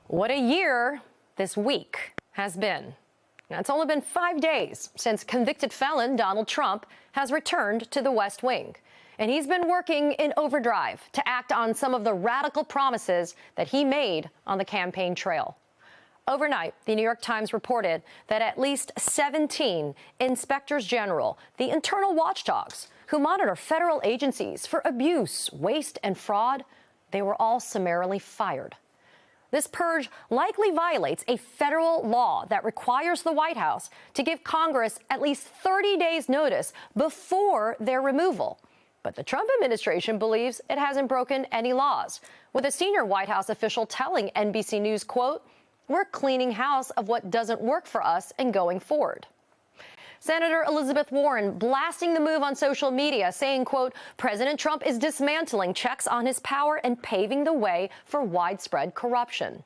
What a year this week has been. Now, it's only been 5 days since convicted felon Donald Trump has returned to the West Wing. And he's been working in overdrive to act on some of the radical promises that he made on the campaign trail. Overnight, the New York Times reported that at least 17 inspectors general, the internal watchdogs who monitor federal agencies for abuse, waste, and fraud, they were all summarily fired. This purge likely violates a federal law that requires the White House to give Congress at least 30 days notice before their removal. But the Trump administration believes it hasn't broken any laws, with a senior White House official telling NBC News, quote, "We're cleaning house of what doesn't work for us and going forward." Senator Elizabeth Warren blasting the move on social media, saying, quote, "President Trump is dismantling checks on his power and paving the way for widespread corruption."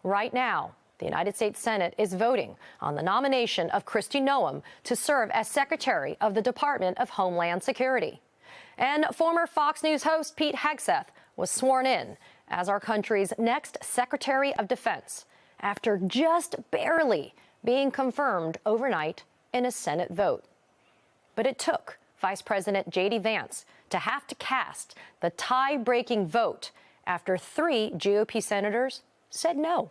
Right now, the United States Senate is voting on the nomination of Kristi Noem to serve as Secretary of the Department of Homeland Security. And former Fox News host Pete Hegseth was sworn in as our country's next Secretary of Defense after just barely being confirmed overnight in a Senate vote. But it took Vice President J.D. Vance to have to cast the tie-breaking vote after 3 GOP senators said no.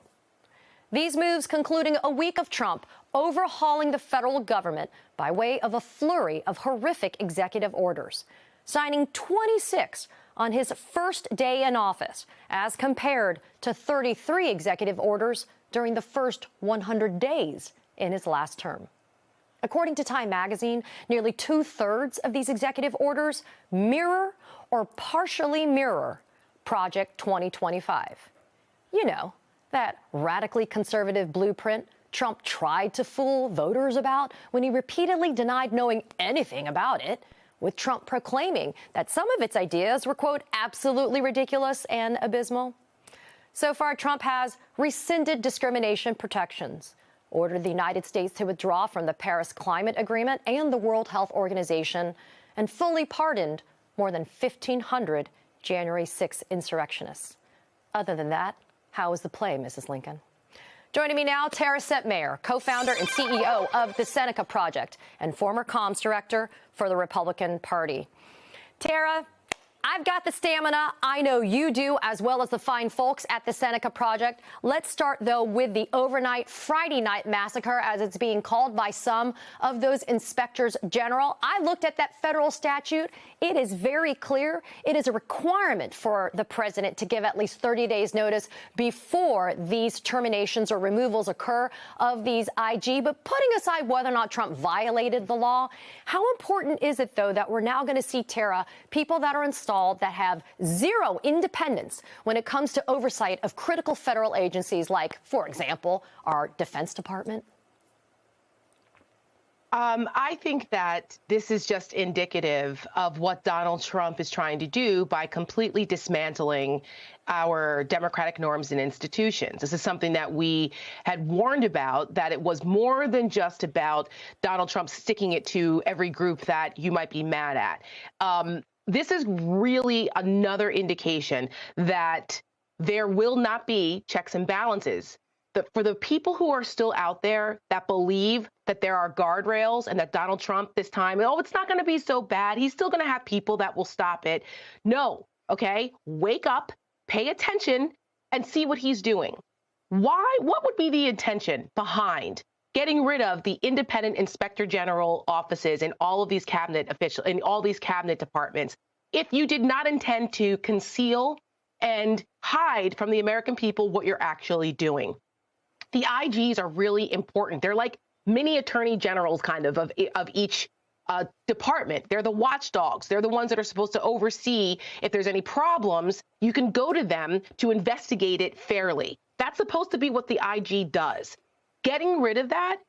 These moves concluding a week of Trump overhauling the federal government by way of a flurry of horrific executive orders, signing 26 on his first day in office, as compared to 33 executive orders during the first 100 days in his last term. According to Time magazine, nearly 2/3 of these executive orders mirror or partially mirror Project 2025. You know, that radically conservative blueprint Trump tried to fool voters about when he repeatedly denied knowing anything about it, with Trump proclaiming that some of its ideas were, quote, absolutely ridiculous and abysmal. So far, Trump has rescinded discrimination protections, ordered the United States to withdraw from the Paris Climate Agreement and the World Health Organization, and fully pardoned more than 1,500 January 6 insurrectionists. Other than that, how was the play, Mrs. Lincoln? Joining me now, Tara Setmayer, co-founder and CEO of the Seneca Project and former comms director for the Republican Party. Tara, I've got the stamina. I know you do, as well as the fine folks at the Seneca Project. Let's start, though, with the overnight Friday night massacre, as it's being called by some of those inspectors general. I looked at that federal statute. It is very clear. It is a requirement for the president to give at least 30 days notice before these terminations or removals occur of these IG. But putting aside whether or not Trump violated the law, how important is it, though, that we're now going to see, Tara, people that are installed that have zero independence when it comes to oversight of critical federal agencies like, for example, our Defense Department? I think that this is just indicative of what Donald Trump is trying to do by completely dismantling our democratic norms and institutions. This is something that we had warned about, that it was more than just about Donald Trump sticking it to every group that you might be mad at. This is really another indication that there will not be checks and balances. For the people who are still out there that believe that there are guardrails and that Donald Trump this time, oh, it's not going to be so bad, he's still going to have people that will stop it. No, okay, wake up, pay attention, and see what he's doing. Why? What would be the intention behind getting rid of the independent inspector general offices in all of these cabinet officials, in all these cabinet departments, if you did not intend to conceal and hide from the American people what you're actually doing? The IGs are really important. They're like mini attorney generals kind of each department. They're the watchdogs. They're the ones that are supposed to oversee if there's any problems. You can go to them to investigate it fairly. That's supposed to be what the IG does. Getting rid of that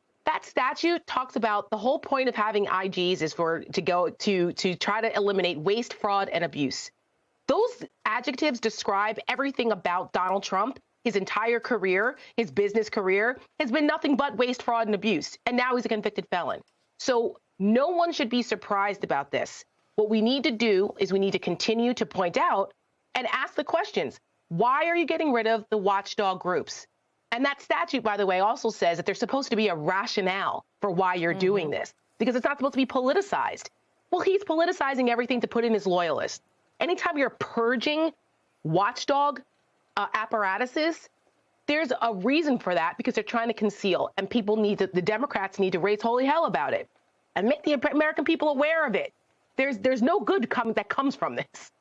statute talks about the whole point of having IGs is to try to eliminate waste, fraud, and abuse. Those adjectives describe everything about Donald Trump. His entire career, his business career, has been nothing but waste, fraud, and abuse. And now he's a convicted felon. So no one should be surprised about this. What we need to do is we need to continue to point out and ask the questions. Why are you getting rid of the watchdog groups? And that statute, by the way, also says that there's supposed to be a rationale for why you're doing this, because it's not supposed to be politicized. Well, he's politicizing everything to put in his loyalists. Anytime you're purging watchdog apparatuses, there's a reason for that, because they're trying to conceal, and the Democrats need to raise holy hell about it and make the American people aware of it. There's no good that comes from this.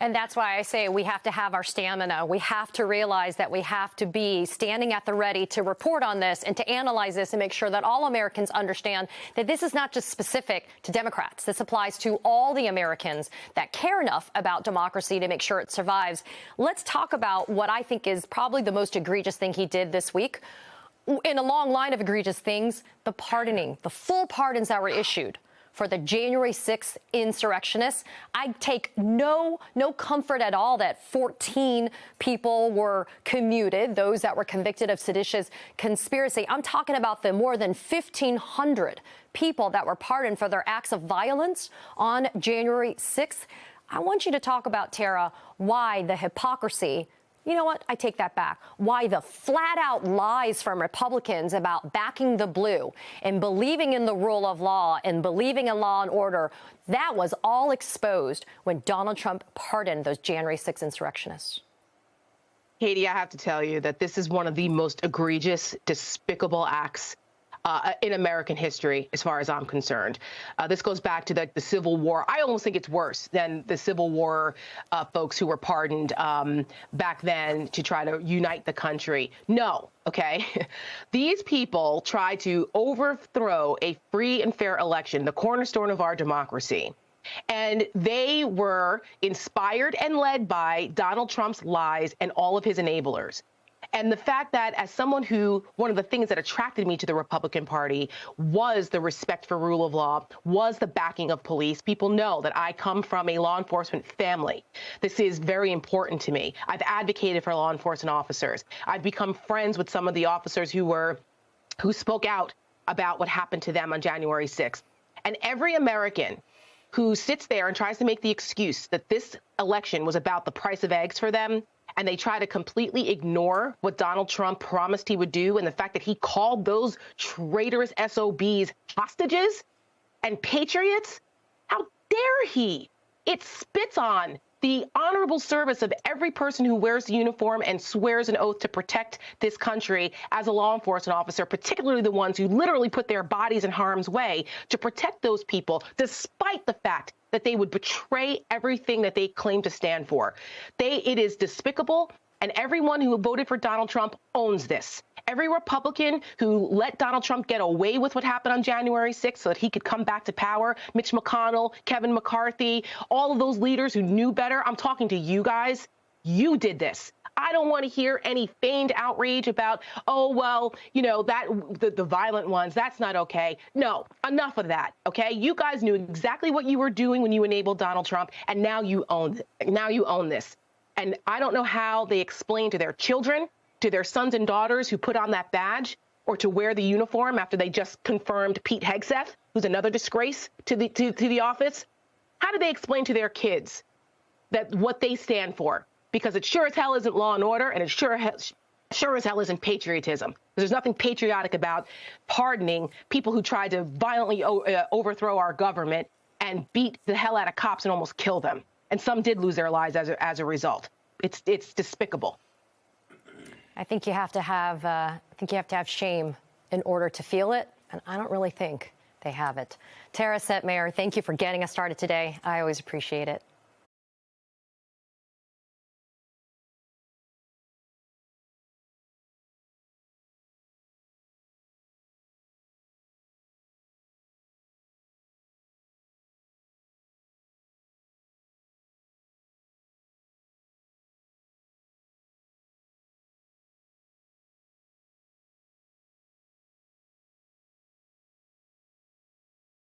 And that's why I say we have to have our stamina. We have to realize that we have to be standing at the ready to report on this and to analyze this and make sure that all Americans understand that this is not just specific to Democrats. This applies to all the Americans that care enough about democracy to make sure it survives. Let's talk about what I think is probably the most egregious thing he did this week. In a long line of egregious things, the pardoning, the full pardons that were issued for the January 6th insurrectionists. I take no comfort at all that 14 people were commuted, those that were convicted of seditious conspiracy. I'm talking about the more than 1,500 people that were pardoned for their acts of violence on January 6th. I want you to talk about, Tara, why the hypocrisy. You know what? I take that back. Why the flat-out lies from Republicans about backing the blue and believing in the rule of law and believing in law and order, that was all exposed when Donald Trump pardoned those January 6 insurrectionists. Katie, I have to tell you that this is one of the most egregious, despicable acts in American history, as far as I'm concerned. This goes back to the Civil War. I almost think it's worse than the Civil War folks who were pardoned back then to try to unite the country. No, okay? These people tried to overthrow a free and fair election, the cornerstone of our democracy. And they were inspired and led by Donald Trump's lies and all of his enablers. And the fact that, as someone who, one of the things that attracted me to the Republican Party was the respect for rule of law, was the backing of police. People know that I come from a law enforcement family. This is very important to me. I've advocated for law enforcement officers. I've become friends with some of the officers who spoke out about what happened to them on January 6th. And every American who sits there and tries to make the excuse that this election was about the price of eggs for them, and they try to completely ignore what Donald Trump promised he would do, and the fact that he called those traitorous SOBs hostages and patriots, how dare he? It spits on the honorable service of every person who wears the uniform and swears an oath to protect this country as a law enforcement officer, particularly the ones who literally put their bodies in harm's way to protect those people, despite the fact that they would betray everything that they claim to stand for. It is despicable, and everyone who voted for Donald Trump owns this. Every Republican who let Donald Trump get away with what happened on January 6th so that he could come back to power, Mitch McConnell, Kevin McCarthy, all of those leaders who knew better, I'm talking to you guys. You did this. I don't want to hear any feigned outrage about, oh, well, you know, the violent ones, that's not okay. No, enough of that, okay? You guys knew exactly what you were doing when you enabled Donald Trump, and now you own it. Now you own this. And I don't know how they explain to their children, to their sons and daughters who put on that badge, or to wear the uniform after they just confirmed Pete Hegseth, who's another disgrace to the office. How do they explain to their kids that what they stand for? Because it sure as hell isn't law and order, and it sure as hell isn't patriotism. There's nothing patriotic about pardoning people who tried to violently overthrow our government and beat the hell out of cops and almost kill them. And some did lose their lives as a result. It's despicable. I think you have to have shame in order to feel it, and I don't really think they have it. Tara Setmayer, thank you for getting us started today. I always appreciate it.